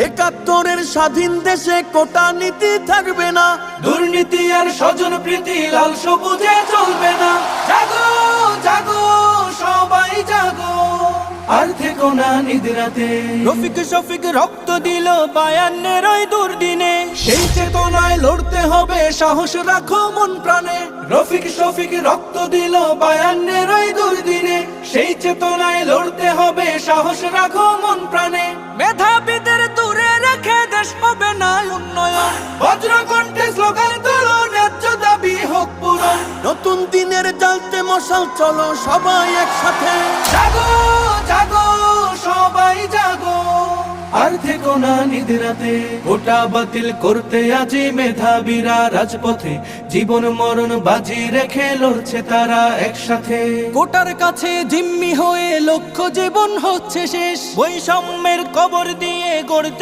একাত্তরের স্বাধীন দেশে কোটা নীতি থাকবে না, দুর্নীতি আর স্বজন প্রীতি লাল সবুজে চলবে না। জাগো জাগো সবাই জাগো, আর থেকো না নিদ্রাতে। রফিক শফিক রক্ত দিল 52 ওই দুর্দিনে, সেই চেতনায় লড়তে হবে, সাহস রাখো মন প্রাণে। রফিক শফিক রক্ত দিল 52 ওই দুর্দিনে, সেই চেতনায় লড়তে হবে, সাহস রাখো মন প্রাণে। মেধাবীদের দূরে রেখে দেশ হবে না উন্নয়ন, বজ্রকণ্ঠে স্লোগান তোলো, ন্যায্য দাবি হোক পূরণ। নতুন দিনের জ্বালতে মশাল, চলো সবাই একসাথে। জাগো জাগো সবাই জাগো, আর থেকো না নিদ্রাতে। কোটা বাতিল করতে আজি মেধাবীরা রাজপথে, জীবন মরণ বাজি রেখে লড়ছে তারা একসাথে। কোটার কাছে জিম্মি হয়ে লক্ষ্য জীবন হচ্ছে শেষ, বৈষম্যের কবর দিয়ে গড়তে